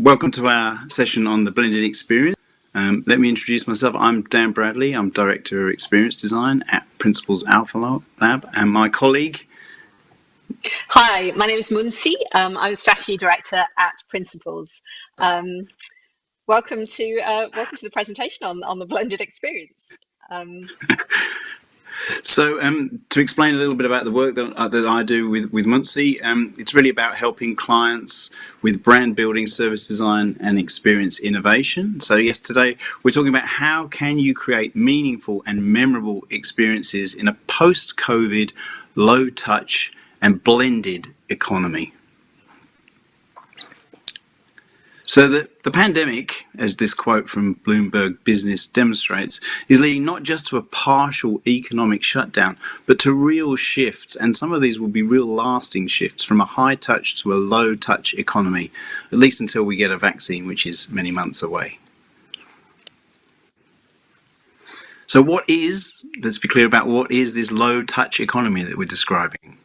Welcome to our session on the blended experience. Let me introduce myself. I'm Dan Bradley. I'm Director of Experience Design at Principles Alpha Lab, and my colleague. Hi, my name is Munsi. I'm a Strategy Director at Principles. Welcome to the presentation on the blended experience. So to explain a little bit about the work that I do with Munsi, it's really about helping clients with brand building, service design and experience innovation. So yes, today we're talking about how can you create meaningful and memorable experiences in a post-COVID, low-touch and blended economy. So the pandemic, as this quote from Bloomberg Business demonstrates, is leading not just to a partial economic shutdown, but to real shifts. And some of these will be real lasting shifts from a high touch to a low touch economy, at least until we get a vaccine, which is many months away. So let's be clear about what is this low touch economy that we're describing.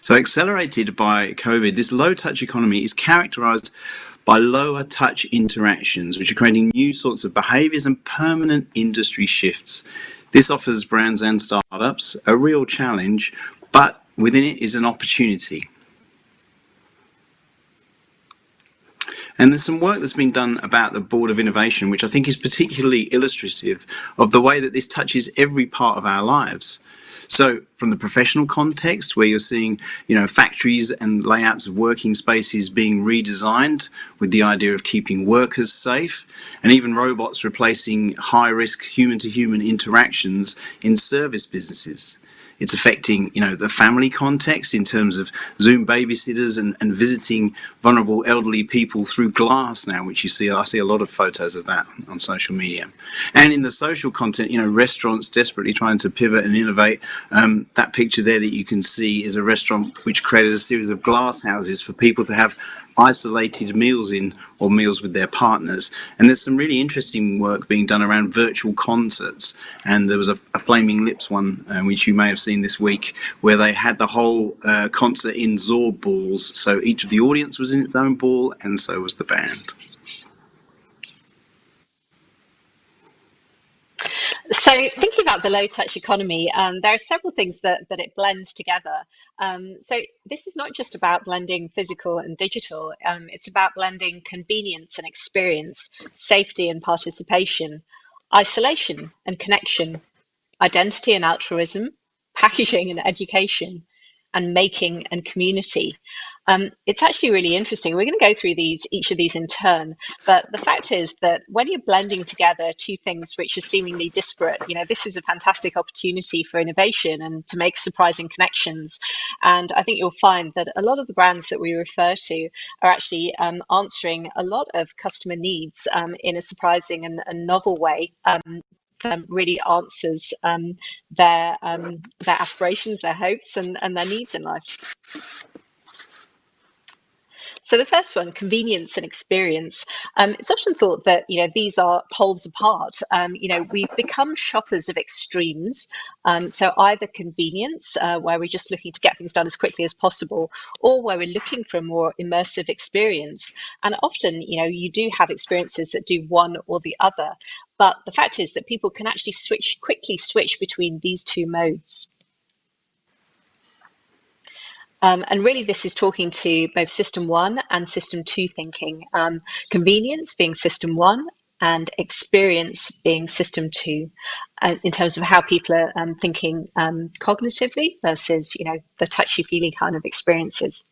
So accelerated by COVID, this low-touch economy is characterized by lower touch interactions, which are creating new sorts of behaviors and permanent industry shifts. This offers brands and startups a real challenge, but within it is an opportunity. And there's some work that's been done about the Board of Innovation, which I think is particularly illustrative of the way that this touches every part of our lives. So from the professional context, where you're seeing, factories and layouts of working spaces being redesigned with the idea of keeping workers safe, and even robots replacing high-risk human-to-human interactions in service businesses. It's affecting, the family context in terms of Zoom babysitters and visiting vulnerable elderly people through glass now, which I see a lot of photos of that on social media. And in the social content, restaurants desperately trying to pivot and innovate. That picture there that you can see is a restaurant which created a series of glass houses for people to have isolated meals in, or meals with their partners. And there's some really interesting work being done around virtual concerts, and there was a Flaming Lips one which you may have seen this week, where they had the whole concert in Zorb balls, so each of the audience was in its own ball and so was the band. So thinking about the low-touch economy, there are several things that it blends together. So this is not just about blending physical and digital. It's about blending convenience and experience, safety and participation, isolation and connection, identity and altruism, packaging and education, and making and community. It's actually really interesting. We're going to go through each of these in turn, but the fact is that when you're blending together two things which are seemingly disparate, this is a fantastic opportunity for innovation and to make surprising connections. And I think you'll find that a lot of the brands that we refer to are actually answering a lot of customer needs in a surprising and novel way. Really answers their aspirations, their hopes, and their needs in life. So the first one, convenience and experience. It's often thought that these are poles apart. We've become shoppers of extremes. So either convenience, where we're just looking to get things done as quickly as possible, or where we're looking for a more immersive experience. And often, you do have experiences that do one or the other. But the fact is that people can actually quickly switch between these two modes. And really, this is talking to both System 1 and System 2 thinking. Convenience being System 1 and experience being System 2, in terms of how people are thinking cognitively versus, the touchy-feely kind of experiences.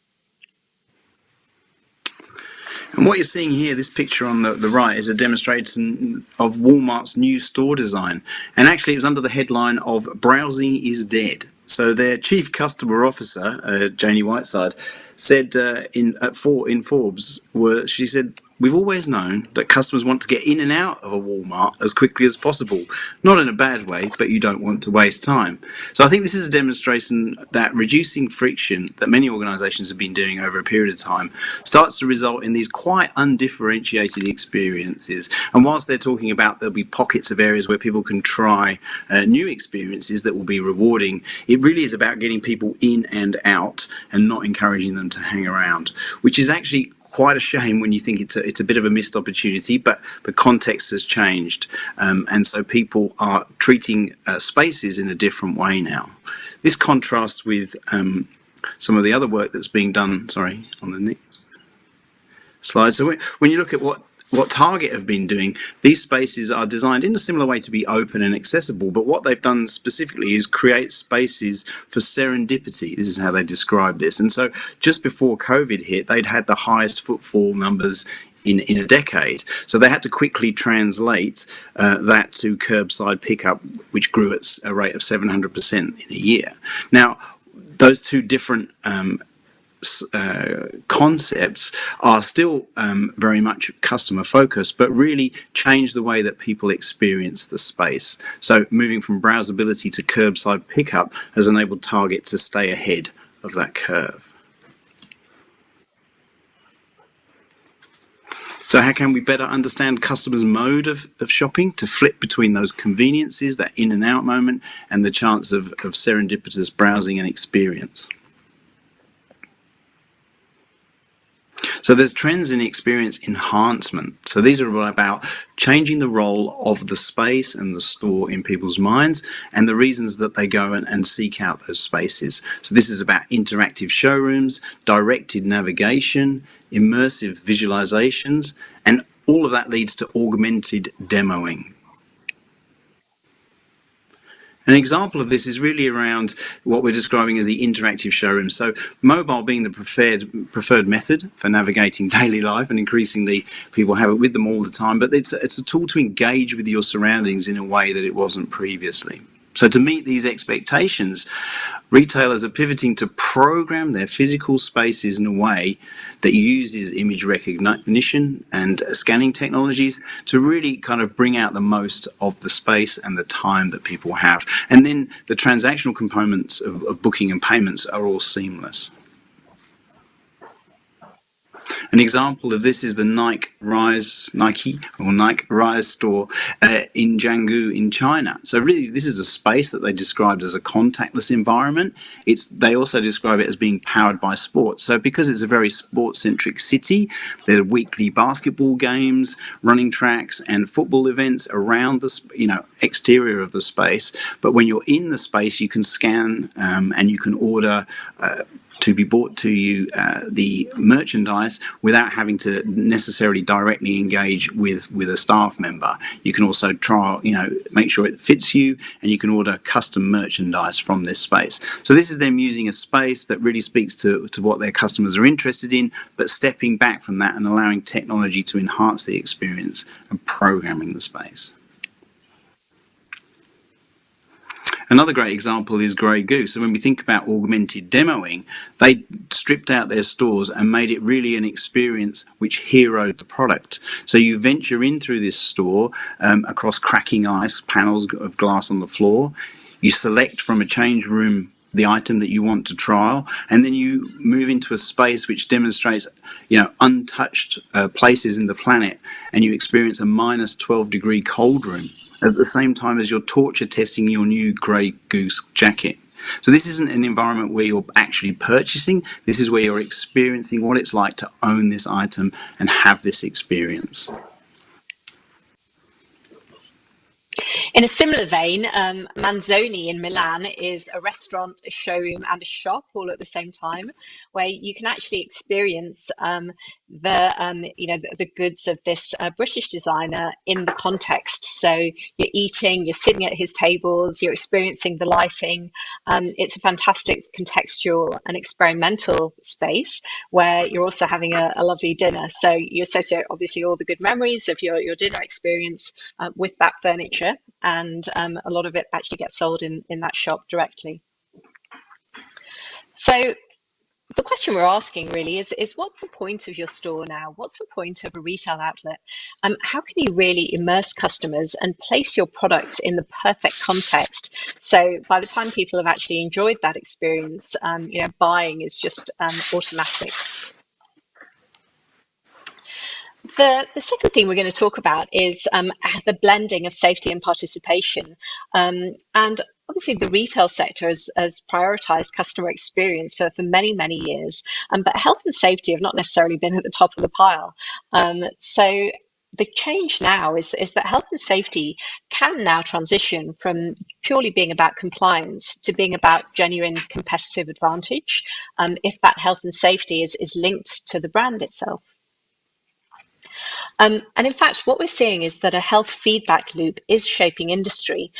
And what you're seeing here, this picture on the right, is a demonstration of Walmart's new store design. And actually, it was under the headline of "Browsing is Dead." So their chief customer officer, Janie Whiteside, said in Forbes, she said, "We've always known that customers want to get in and out of a Walmart as quickly as possible. Not in a bad way, but you don't want to waste time." So I think this is a demonstration that reducing friction that many organisations have been doing over a period of time starts to result in these quite undifferentiated experiences. And whilst they're talking about there'll be pockets of areas where people can try new experiences that will be rewarding, it really is about getting people in and out and not encouraging them to hang around, which is actually quite a shame when you think it's a bit of a missed opportunity, but the context has changed, and so people are treating spaces in a different way now. This contrasts with some of the other work that's being done. Sorry, on the next slide. So when you look at what Target have been doing, these spaces are designed in a similar way to be open and accessible, but what they've done specifically is create spaces for serendipity. This is how they describe this. And so just before COVID hit, they'd had the highest footfall numbers in a decade. So they had to quickly translate that to curbside pickup, which grew at a rate of 700% in a year. Now, those two different concepts are still very much customer focused, but really change the way that people experience the space. So moving from browsability to curbside pickup has enabled Target to stay ahead of that curve. So how can we better understand customers' mode of shopping to flip between those conveniences, that in and out moment, and the chance of serendipitous browsing and experience? So there's trends in experience enhancement. So these are about changing the role of the space and the store in people's minds and the reasons that they go and seek out those spaces. So this is about interactive showrooms, directed navigation, immersive visualizations, and all of that leads to augmented demoing. An example of this is really around what we're describing as the interactive showroom. So mobile being the preferred method for navigating daily life, and increasingly people have it with them all the time, but it's a tool to engage with your surroundings in a way that it wasn't previously. So to meet these expectations, retailers are pivoting to program their physical spaces in a way that uses image recognition and scanning technologies to really kind of bring out the most of the space and the time that people have. And then the transactional components of booking and payments are all seamless. An example of this is the Nike Rise store in Jiangsu in China. So really, this is a space that they described as a contactless environment. They also describe it as being powered by sports. So because it's a very sport-centric city, there are weekly basketball games, running tracks, and football events around the exterior of the space. But when you're in the space, you can scan and you can order to be brought to you the merchandise without having to necessarily directly engage with a staff member. You can also try, make sure it fits you, and you can order custom merchandise from this space. So this is them using a space that really speaks to what their customers are interested in, but stepping back from that and allowing technology to enhance the experience and programming the space. Another great example is Grey Goose. So when we think about augmented demoing, they stripped out their stores and made it really an experience which heroed the product. So you venture in through this store across cracking ice, panels of glass on the floor. You select from a change room the item that you want to trial, and then you move into a space which demonstrates untouched places in the planet, and you experience a minus 12-degree cold room at the same time as you're torture testing your new Grey Goose jacket. So this isn't an environment where you're actually purchasing, this is where you're experiencing what it's like to own this item and have this experience. In a similar vein, Manzoni in Milan is a restaurant, a showroom, and a shop all at the same time, where you can actually experience the goods of this British designer in the context. So you're eating, you're sitting at his tables, you're experiencing the lighting. It's a fantastic contextual and experimental space where you're also having a lovely dinner. So you associate obviously all the good memories of your dinner experience with that furniture, and a lot of it actually gets sold in that shop directly. So the question we're asking really is what's the point of your store now? What's the point of a retail outlet? How can you really immerse customers and place your products in the perfect context? So by the time people have actually enjoyed that experience, buying is just automatic. The second thing we're going to talk about is the blending of safety and participation. And obviously, the retail sector has prioritized customer experience for many, many years, but health and safety have not necessarily been at the top of the pile. So the change now is that health and safety can now transition from purely being about compliance to being about genuine competitive advantage, if that health and safety is linked to the brand itself. And in fact, what we're seeing is that a health feedback loop is shaping industry,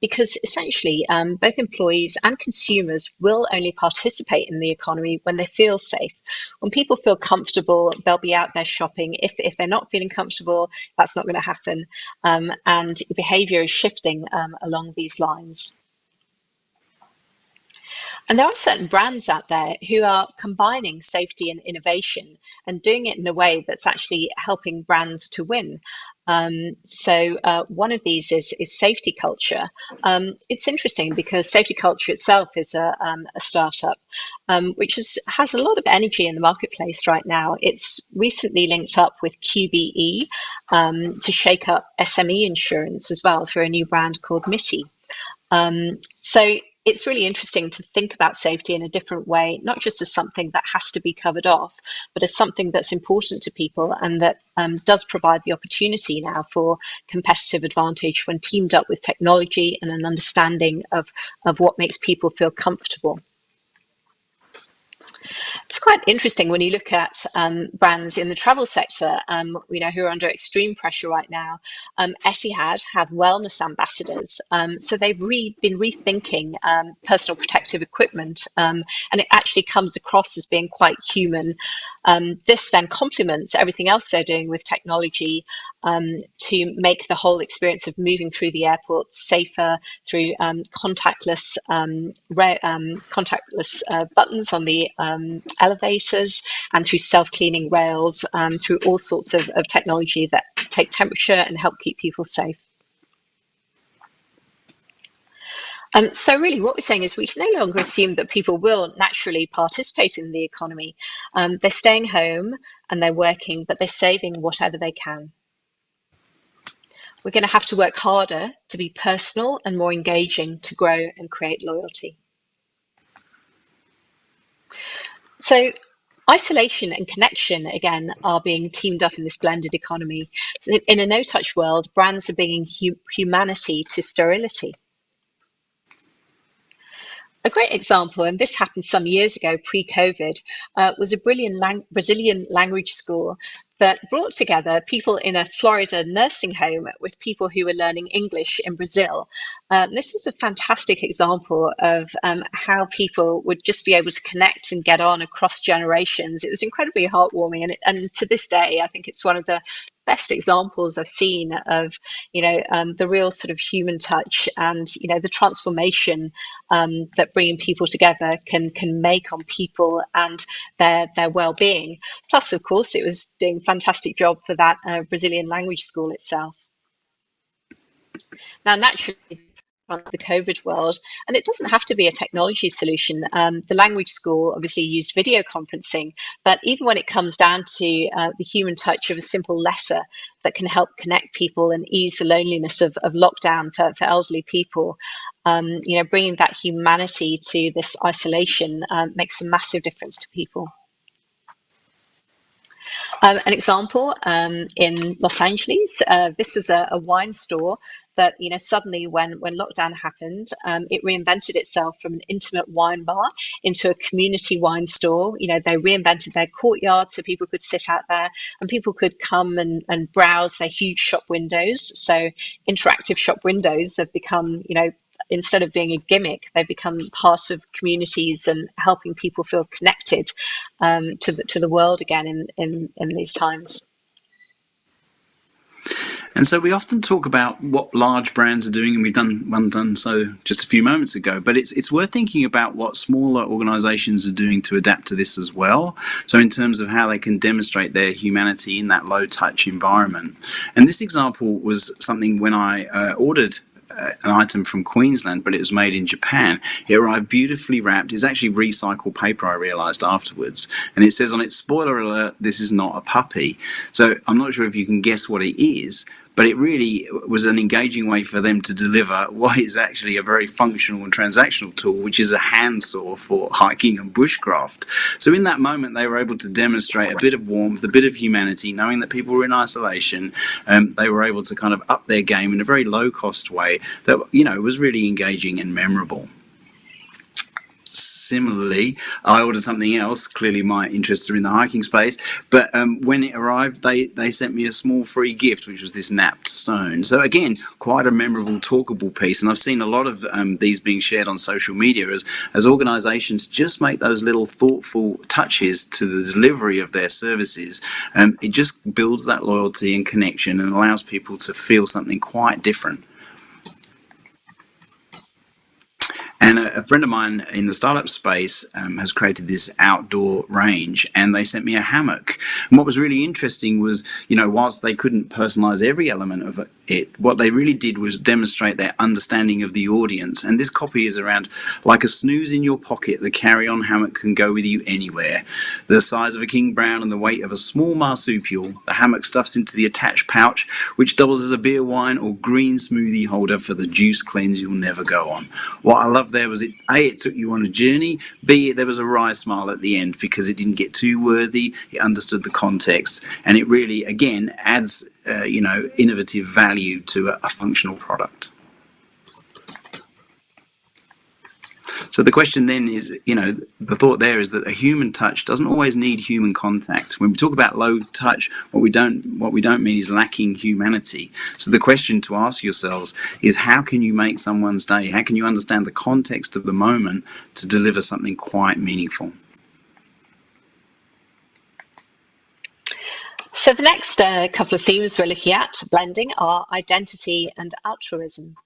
because essentially both employees and consumers will only participate in the economy when they feel safe. When people feel comfortable, they'll be out there shopping. If they're not feeling comfortable, that's not going to happen. And behavior is shifting along these lines. And there are certain brands out there who are combining safety and innovation and doing it in a way that's actually helping brands to win. So one of these is safety culture. It's interesting because safety culture itself is a startup, which has a lot of energy in the marketplace right now. It's recently linked up with QBE to shake up SME insurance as well through a new brand called Mitty. So it's really interesting to think about safety in a different way, not just as something that has to be covered off, but as something that's important to people and that does provide the opportunity now for competitive advantage when teamed up with technology and an understanding of what makes people feel comfortable. It's quite interesting when you look at brands in the travel sector, who are under extreme pressure right now. Etihad have wellness ambassadors, so they've been rethinking personal protective equipment, and it actually comes across as being quite human. This then complements everything else they're doing with technology to make the whole experience of moving through the airport safer through contactless buttons on the elevators and through self-cleaning rails, through all sorts of technology that take temperature and help keep people safe. So really what we're saying is we can no longer assume that people will naturally participate in the economy. They're staying home and they're working, but they're saving whatever they can. We're going to have to work harder to be personal and more engaging to grow and create loyalty. So isolation and connection, again, are being teamed up in this blended economy. So in a no-touch world, brands are bringing humanity to sterility. A great example, and this happened some years ago, pre-COVID, was a Brazilian language school that brought together people in a Florida nursing home with people who were learning English in Brazil. This was a fantastic example of how people would just be able to connect and get on across generations. It was incredibly heartwarming, and to this day, I think it's one of the best examples I've seen of, the real sort of human touch and, the transformation that bringing people together can make on people and their well-being. Plus, of course, it was doing a fantastic job for that Brazilian language school itself. Now, naturally, the COVID world, and it doesn't have to be a technology solution. The language school obviously used video conferencing, but even when it comes down to the human touch of a simple letter that can help connect people and ease the loneliness of lockdown for elderly people, bringing that humanity to this isolation makes a massive difference to people. An example in Los Angeles, this was a wine store that, suddenly when lockdown happened, it reinvented itself from an intimate wine bar into a community wine store. They reinvented their courtyard so people could sit out there and people could come and browse their huge shop windows. So interactive shop windows have become, instead of being a gimmick, they've become part of communities and helping people feel connected to the world again in these times. And so we often talk about what large brands are doing, and we've done so just a few moments ago. But it's worth thinking about what smaller organisations are doing to adapt to this as well. So in terms of how they can demonstrate their humanity in that low-touch environment. And this example was something when I ordered an item from Queensland, but it was made in Japan. It arrived beautifully wrapped. It's actually recycled paper, I realised afterwards. And it says on it, spoiler alert, this is not a puppy. So I'm not sure if you can guess what it is, but it really was an engaging way for them to deliver what is actually a very functional and transactional tool, which is a handsaw for hiking and bushcraft. So in that moment, they were able to demonstrate a bit of warmth, a bit of humanity, knowing that people were in isolation. They were able to kind of up their game in a very low-cost way that, was really engaging and memorable. Similarly, I ordered something else. Clearly, my interests are in the hiking space. But when it arrived, they sent me a small free gift, which was this napped stone. So again, quite a memorable, talkable piece. And I've seen a lot of these being shared on social media as organisations just make those little thoughtful touches to the delivery of their services. It just builds that loyalty and connection and allows people to feel something quite different. And a friend of mine in the startup space has created this outdoor range, and they sent me a hammock. And what was really interesting was, whilst they couldn't personalize every element of it, what they really did was demonstrate their understanding of the audience. And this copy is around like a snooze in your pocket. The carry-on hammock can go with you anywhere. The size of a king brown and the weight of a small marsupial. The hammock stuffs into the attached pouch, which doubles as a beer, wine, or green smoothie holder for the juice cleanse you'll never go on. What I love there was it took you on a journey, B, there was a wry smile at the end because it didn't get too worthy, it understood the context, and it really, again, adds innovative value to a functional product. So the question then is, the thought there is that a human touch doesn't always need human contact. When we talk about low touch, what we don't mean is lacking humanity. So the question to ask yourselves is, how can you make someone's day? How can you understand the context of the moment to deliver something quite meaningful? So the next couple of themes we're looking at, blending, are identity and altruism.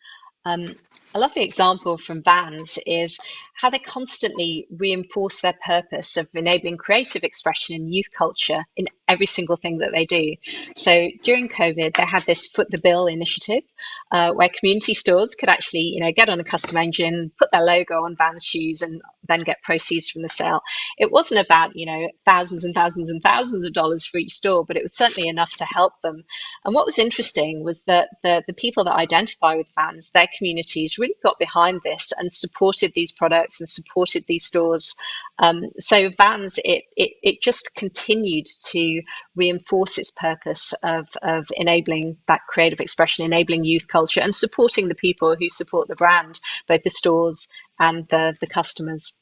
A lovely example from Vans is how they constantly reinforce their purpose of enabling creative expression in youth culture in every single thing that they do. So during COVID, they had this Foot the Bill initiative where community stores could actually, get on a custom engine, put their logo on Vans shoes, and then get proceeds from the sale. It wasn't about, thousands and thousands and thousands of dollars for each store, but it was certainly enough to help them. And what was interesting was that the people that identify with Vans, their communities really got behind this and supported these products and supported these stores. So Vans, it just continued to reinforce its purpose of enabling that creative expression, enabling youth culture, and supporting the people who support the brand, both the stores and the customers.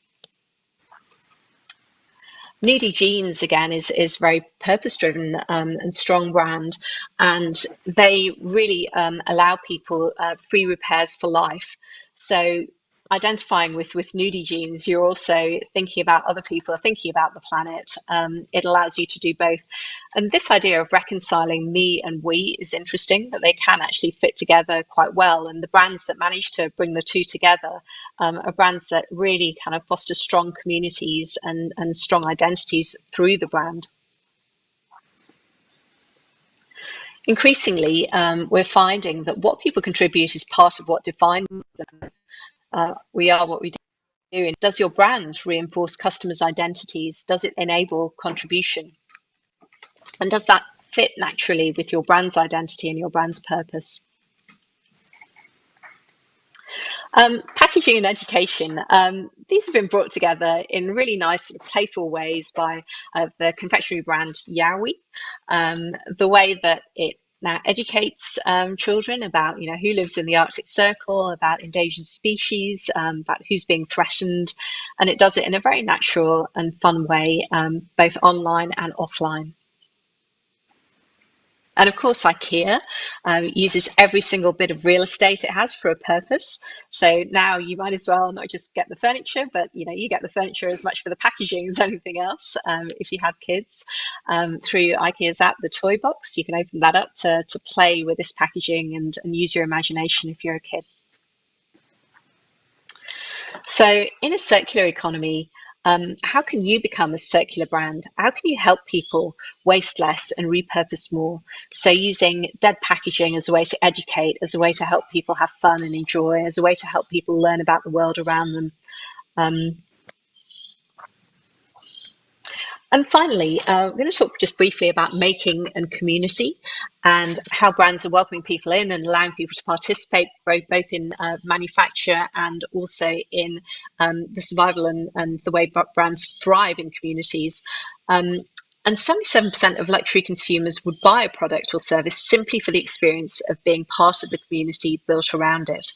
Nudie Jeans, again, is very purpose-driven and strong brand, and they really allow people free repairs for life. So identifying with Nudie Jeans, you're also thinking about other people, thinking about the planet. It allows you to do both. And this idea of reconciling me and we is interesting, that they can actually fit together quite well. And the brands that manage to bring the two together are brands that really kind of foster strong communities and strong identities through the brand. Increasingly, we're finding that what people contribute is part of what defines them. We are what we do. And does your brand reinforce customers' identities? Does it enable contribution? And does that fit naturally with your brand's identity and your brand's purpose? Packaging and education. These have been brought together in really nice, playful ways by the confectionery brand Yowie. The way that it now educates children about, who lives in the Arctic Circle, about endangered species, about who's being threatened, and it does it in a very natural and fun way, both online and offline. And of course, IKEA uses every single bit of real estate it has for a purpose. So now you might as well not just get the furniture, but you get the furniture as much for the packaging as anything else. If you have kids, through IKEA's app, the Toy Box, you can open that up to play with this packaging and use your imagination if you're a kid. So in a circular economy, How can you become a circular brand? How can you help people waste less and repurpose more? So using dead packaging as a way to educate, as a way to help people have fun and enjoy, as a way to help people learn about the world around them. Um, And finally, we're going to talk just briefly about making and community and how brands are welcoming people in and allowing people to participate both in manufacture and also in the survival and the way brands thrive in communities. And 77% of luxury consumers would buy a product or service simply for the experience of being part of the community built around it.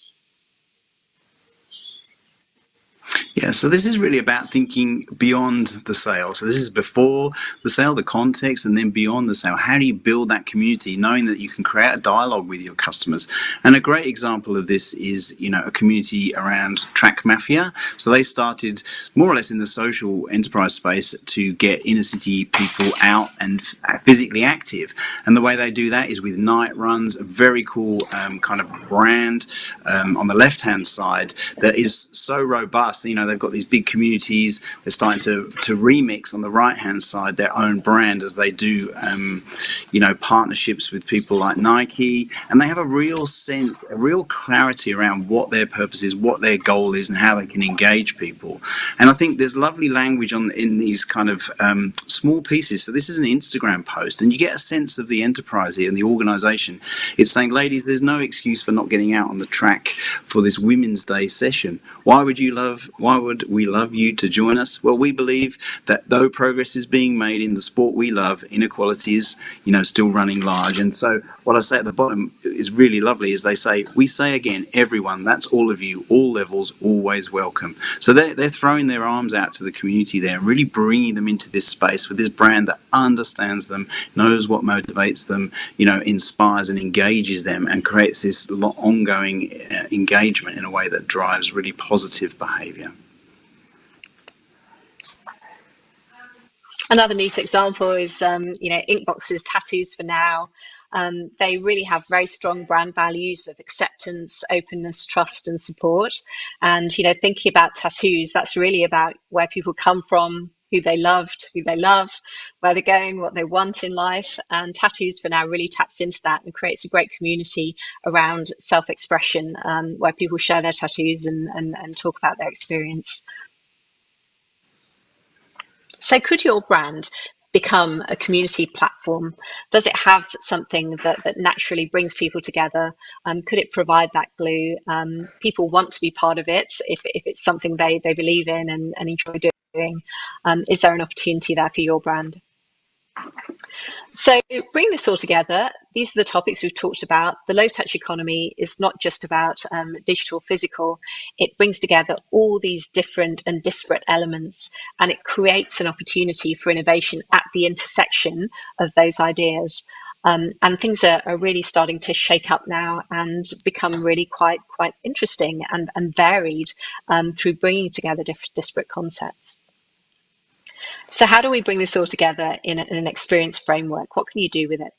Yeah, so this is really about thinking beyond the sale. So this is before the sale, the context, and then beyond the sale. How do you build that community, knowing that you can create a dialogue with your customers? And a great example of this is, a community around Track Mafia. So they started more or less in the social enterprise space to get inner city people out and physically active. And the way they do that is with night runs, a very cool kind of brand on the left-hand side that is so robust. They've got these big communities. They're starting to remix on the right-hand side their own brand as they do, partnerships with people like Nike. And they have a real sense, a real clarity around what their purpose is, what their goal is, and how they can engage people. And I think there's lovely language in these kind of small pieces. So this is an Instagram post, and you get a sense of the enterprise here and the organization. It's saying, ladies, there's no excuse for not getting out on the track for this Women's Day session. Why would we love you to join us? Well, we believe that though progress is being made in the sport we love, inequality is, still running large. And so what I say at the bottom is really lovely, is we say again, everyone, that's all of you, all levels, always welcome. So they're throwing their arms out to the community there and really bringing them into this space with this brand that understands them, knows what motivates them, inspires and engages them, and creates this ongoing engagement in a way that drives really positive behavior. Another neat example is, Inkbox's Tattoos for Now. They really have very strong brand values of acceptance, openness, trust, and support. And, thinking about tattoos, that's really about where people come from, who they loved, who they love, where they're going, what they want in life. And Tattoos for Now really taps into that and creates a great community around self-expression, where people share their tattoos and talk about their experience. So could your brand become a community platform? Does it have something that naturally brings people together? Could it provide that glue? People want to be part of it if it's something they believe in and enjoy doing. Is there an opportunity there for your brand? So bring this all together. These are the topics we've talked about. The low touch economy is not just about digital, physical. It brings together all these different and disparate elements, and it creates an opportunity for innovation at the intersection of those ideas. And things are really starting to shake up now and become really quite interesting and varied through bringing together disparate concepts. So how do we bring this all together in an experience framework? What can you do with it?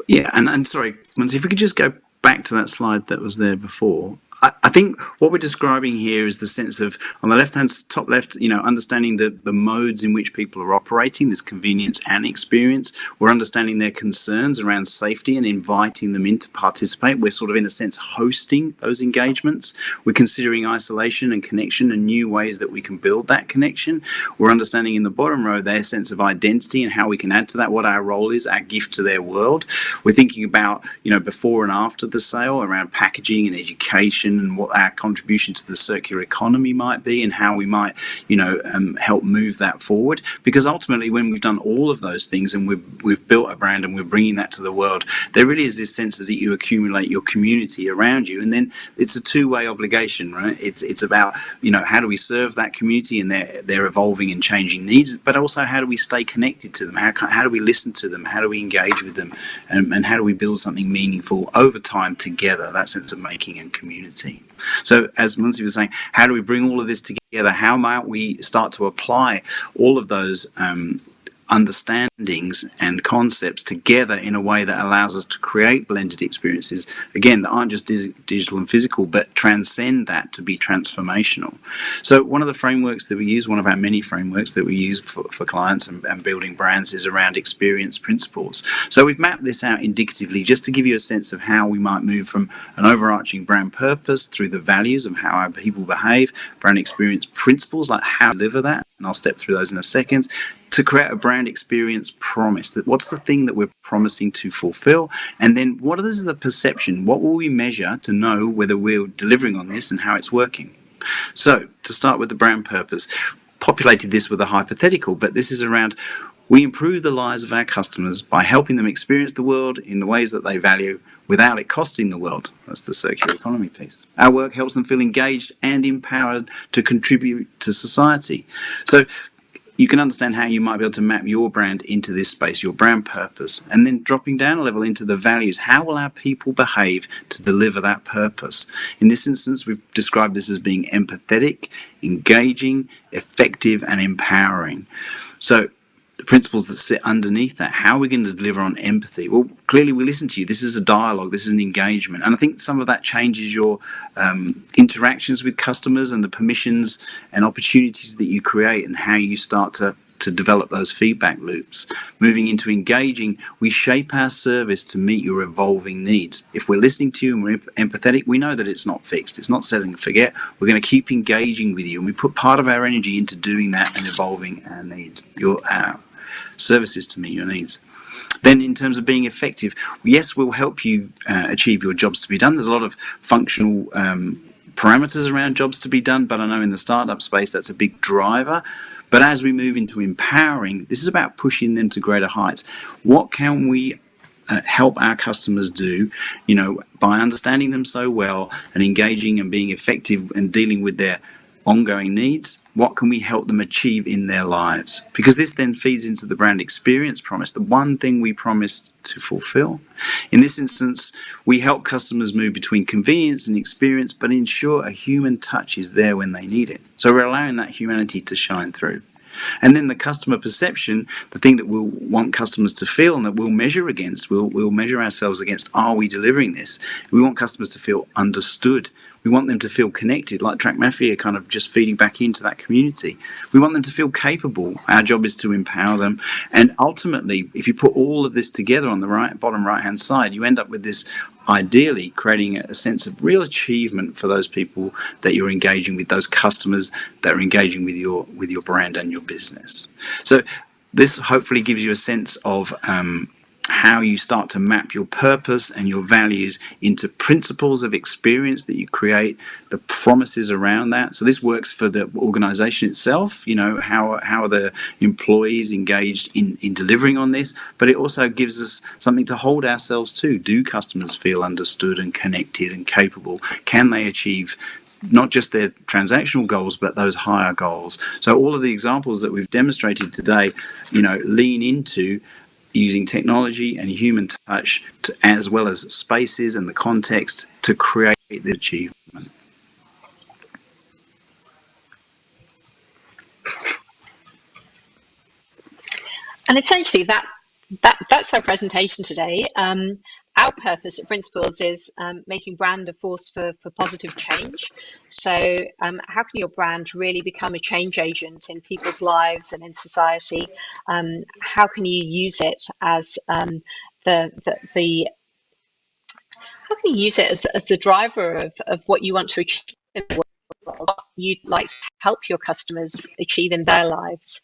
Yeah, and sorry, Manzi, if we could just go back to that slide that was there before. I think what we're describing here is the sense of, on the top left, understanding the modes in which people are operating, this convenience and experience. We're understanding their concerns around safety and inviting them in to participate. We're sort of, in a sense, hosting those engagements. We're considering isolation and connection and new ways that we can build that connection. We're understanding in the bottom row their sense of identity and how we can add to that, what our role is, our gift to their world. We're thinking about, before and after the sale, around packaging and education, and what our contribution to the circular economy might be, and how we might, help move that forward. Because ultimately, when we've done all of those things and we've built a brand and we're bringing that to the world, there really is this sense that you accumulate your community around you, and then it's a two-way obligation, right? It's about, how do we serve that community and their evolving and changing needs, but also how do we stay connected to them? How do we listen to them? How do we engage with them? And how do we build something meaningful over time together? That sense of making and community. So, as Manzi was saying, how do we bring all of this together? How might we start to apply all of those understandings and concepts together in a way that allows us to create blended experiences, again, that aren't just digital and physical, but transcend that to be transformational. So one of the frameworks that we use, one of our many frameworks that we use for clients and building brands, is around experience principles. So we've mapped this out indicatively just to give you a sense of how we might move from an overarching brand purpose through the values of how our people behave, brand experience principles, like how to deliver that, and I'll step through those in a second, to create a brand experience promise. That what's the thing that we're promising to fulfill, and then what is the perception? What will we measure to know whether we're delivering on this and how it's working? So to start with the brand purpose, populated this with a hypothetical, but this is around: we improve the lives of our customers by helping them experience the world in the ways that they value without it costing the world. That's the circular economy piece. Our work helps them feel engaged and empowered to contribute to society. So you can understand how you might be able to map your brand into this space, your brand purpose, and then dropping down a level into the values. How will our people behave to deliver that purpose? In this instance, we've described this as being empathetic, engaging, effective, and empowering. So the principles that sit underneath that, how are we going to deliver on empathy? Well, clearly we listen to you. This is a dialogue. This is an engagement. And I think some of that changes your interactions with customers and the permissions and opportunities that you create and how you start to develop those feedback loops. Moving into engaging, we shape our service to meet your evolving needs. If we're listening to you and we're empathetic, we know that it's not fixed. It's not set and forget. We're going to keep engaging with you, and we put part of our energy into doing that and evolving our needs, our services to meet your needs. Then in terms of being effective, yes, we'll help you achieve your jobs to be done. There's a lot of functional parameters around jobs to be done, but I know in the startup space that's a big driver. But as we move into empowering, this is about pushing them to greater heights. What can we help our customers do, by understanding them so well and engaging and being effective and dealing with their ongoing needs? What can we help them achieve in their lives? Because this then feeds into the brand experience promise, the one thing we promised to fulfill. In this instance, we help customers move between convenience and experience, but ensure a human touch is there when they need it. So we're allowing that humanity to shine through. And then the customer perception, the thing that we'll want customers to feel and that we'll measure against, we'll measure ourselves against, are we delivering this? We want customers to feel understood. We want them to feel connected, like Track Mafia, kind of just feeding back into that community. We want them to feel capable. Our job is to empower them. And ultimately, if you put all of this together on the bottom right-hand side, you end up with this, ideally creating a sense of real achievement for those people that you're engaging with, those customers that are engaging with your brand and your business. So this hopefully gives you a sense of how you start to map your purpose and your values into principles of experience that you create, the promises around that. So this works for the organization itself, how are the employees engaged in delivering on this, but it also gives us something to hold ourselves to. Do customers feel understood and connected and capable? Can they achieve not just their transactional goals, but those higher goals? So all of the examples that we've demonstrated today, lean into using technology and human touch as well as spaces and the context to create the achievement. And essentially that's our presentation today. Our purpose at Principles is making brand a force for positive change. So how can your brand really become a change agent in people's lives and in society? How can you use it as how can you use it as the driver of what you want to achieve in the world, what you'd like to help your customers achieve in their lives?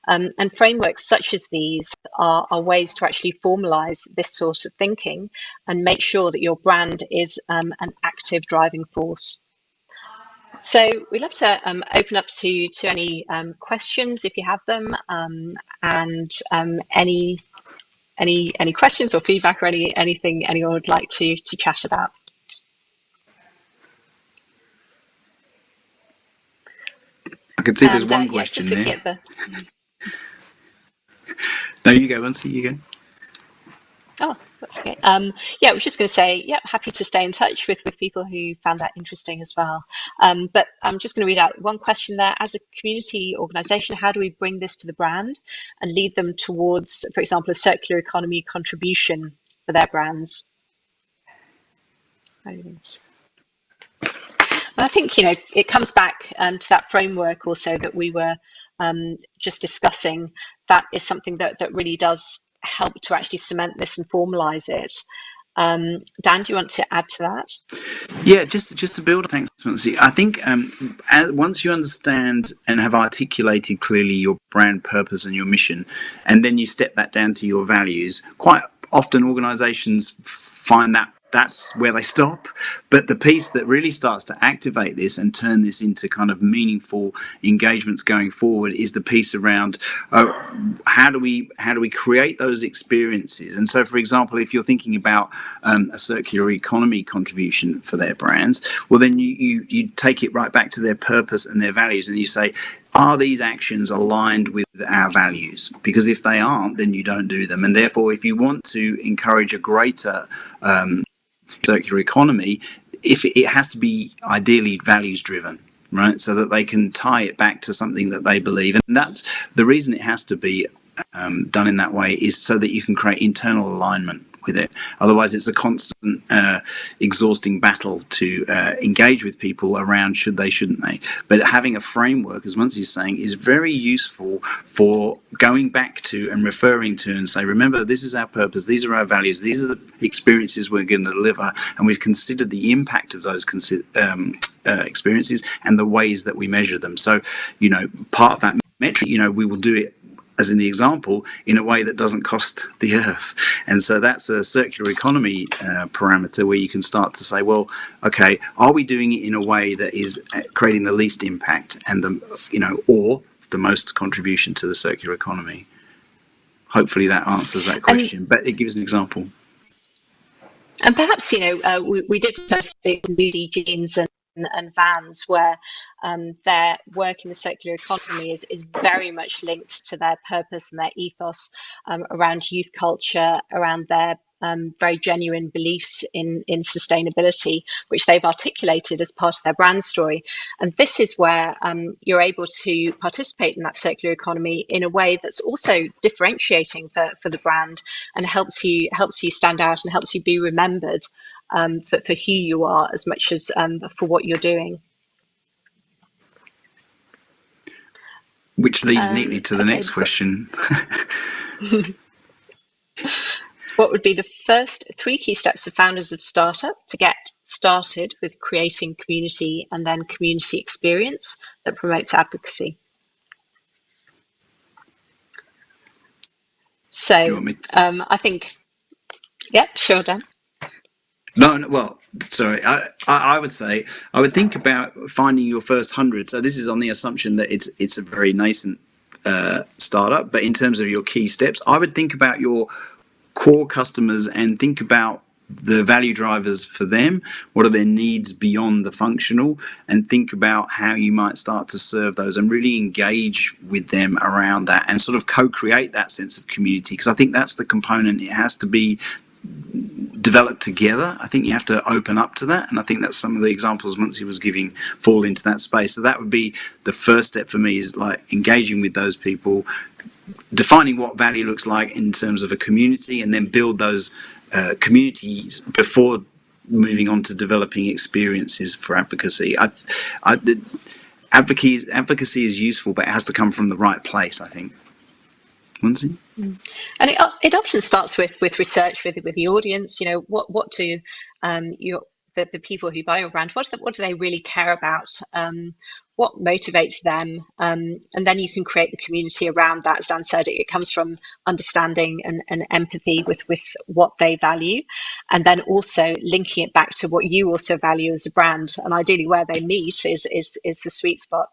And frameworks such as these are ways to actually formalize this sort of thinking and make sure that your brand is an active driving force. So we'd love to open up to any questions if you have them, and any questions or feedback or anything anyone would like to chat about. I can see there's one question just there. at No, you go, Lindsay, you go. Oh, That's okay. Yeah, I was just going to say, yeah, happy to stay in touch with people who found that interesting as well. But I'm just going to read out one question there. As a community organisation, how do we bring this to the brand and lead them towards, for example, a circular economy contribution for their brands? And I think, it comes back to that framework also that we were just discussing. That is something that really does help to actually cement this and formalize it. Dan, do you want to add to that? Yeah, just to build on thanks, Nancy. I think once you understand and have articulated clearly your brand purpose and your mission, and then you step that down to your values, quite often organisations find that that's where they stop. But the piece that really starts to activate this and turn this into kind of meaningful engagements going forward is the piece around how do we create those experiences. And so, for example, if you're thinking about a circular economy contribution for their brands, well, then you take it right back to their purpose and their values, and you say, are these actions aligned with our values? Because if they aren't, then you don't do them. And therefore, if you want to encourage a greater circular economy, if it has to be ideally values driven, right? So that they can tie it back to something that they believe. And that's the reason it has to be done in that way, is so that you can create internal alignment with it. Otherwise, it's a constant exhausting battle to engage with people around should they, shouldn't they. But having a framework, as Muncie is saying, is very useful for going back to and referring to and say, remember, this is our purpose, these are our values, these are the experiences we're going to deliver, and we've considered the impact of those experiences and the ways that we measure them. So, part of that metric, we will do it, as in the example, in a way that doesn't cost the earth. And so that's a circular economy parameter where you can start to say, well, okay, are we doing it in a way that is creating the least impact and or the most contribution to the circular economy? Hopefully that answers that question, but it gives an example. And perhaps, we did post the Moody Jeans and Vans, where their work in the circular economy is very much linked to their purpose and their ethos around youth culture, around their very genuine beliefs in sustainability, which they've articulated as part of their brand story. And this is where you're able to participate in that circular economy in a way that's also differentiating for the brand, and helps you stand out and helps you be remembered for who you are as much as for what you're doing. Which leads neatly to the next question. What would be the first 3 key steps of founders of startup to get started with creating community and then community experience that promotes advocacy? So I think, yeah, sure, Dan. No, well, sorry. I would say I would think about finding your first 100. So this is on the assumption that it's a very nascent startup. But in terms of your key steps, I would think about your core customers and think about the value drivers for them. What are their needs beyond the functional? And think about how you might start to serve those and really engage with them around that and sort of co-create that sense of community. Because I think that's the component. It has to be developed together. I think you have to open up to that, and I think that's some of the examples Muncie was giving fall into that space. So that would be the first step for me, is like engaging with those people, defining what value looks like in terms of a community, and then build those communities before moving on to developing experiences for advocacy. Advocacy is useful, but it has to come from the right place, I think. Muncie? And it often starts with research with the audience. What do the people who buy your brand, what do they really care about? What motivates them? And then you can create the community around that. As Dan said, it comes from understanding and empathy with what they value, and then also linking it back to what you also value as a brand. And ideally, where they meet is the sweet spot.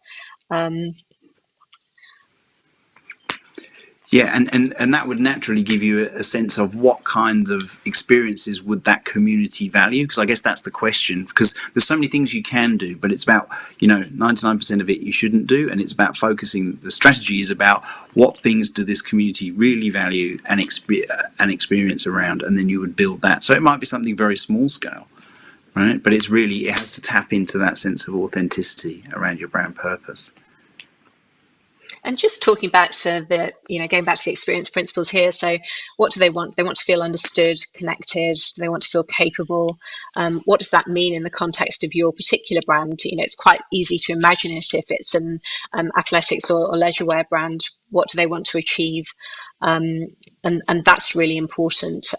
Yeah, and that would naturally give you a sense of what kind of experiences would that community value, because I guess that's the question, because there's so many things you can do, but it's about, 99% of it you shouldn't do, and it's about focusing. The strategy is about what things do this community really value and experience around, and then you would build that. So it might be something very small scale, right? But it has to tap into that sense of authenticity around your brand purpose. And just talking back to going back to the experience principles here. So what do they want? They want to feel understood, connected. Do they want to feel capable? What does that mean in the context of your particular brand? It's quite easy to imagine it if it's an athletics or leisure wear brand. What do they want to achieve? And that's really important.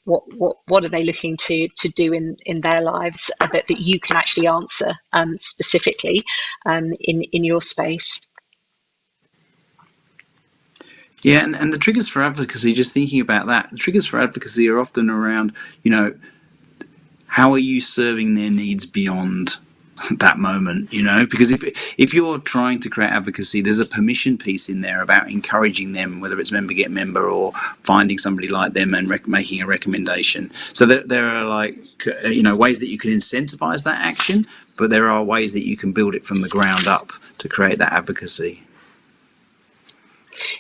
What are they looking to do in their lives that you can actually answer specifically in your space? Yeah, and the triggers for advocacy, just thinking about that, the triggers for advocacy are often around, how are you serving their needs beyond that moment, because if you're trying to create advocacy, there's a permission piece in there about encouraging them, whether it's member get member or finding somebody like them and making a recommendation. So there are ways that you can incentivize that action, but there are ways that you can build it from the ground up to create that advocacy.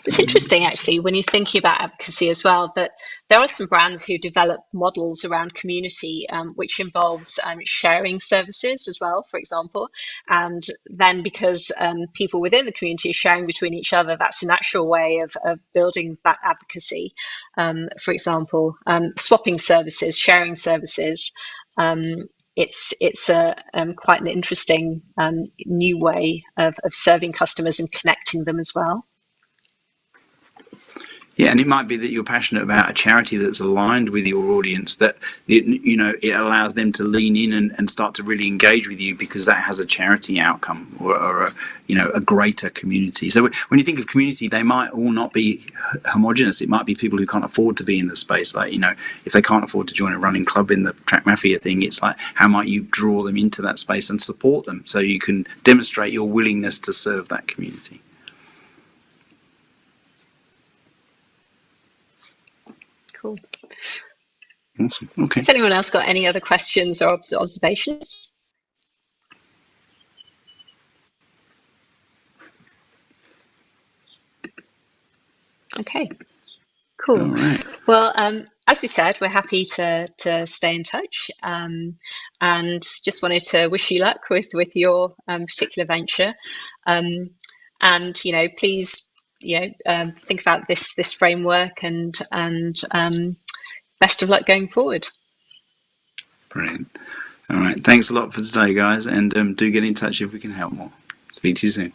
It's interesting, actually, when you're thinking about advocacy as well, that there are some brands who develop models around community, which involves sharing services as well, for example. And then because people within the community are sharing between each other, that's a natural way of building that advocacy. For example, swapping services, sharing services. It's quite an interesting new way of serving customers and connecting them as well. Yeah, and it might be that you're passionate about a charity that's aligned with your audience, that it allows them to lean in and start to really engage with you because that has a charity outcome or a greater community. So when you think of community, they might all not be homogenous. It might be people who can't afford to be in the space. Like, if they can't afford to join a running club in the Track Mafia thing, it's like, how might you draw them into that space and support them so you can demonstrate your willingness to serve that community? Cool. Awesome. Okay. Has anyone else got any other questions or observations? Okay, cool. All right. Well, as we said, we're happy to stay in touch, and just wanted to wish you luck with your particular venture, and please think about this framework and best of luck going forward. Brilliant. All right. Thanks a lot for today, guys, and do get in touch if we can help more. Speak to you soon.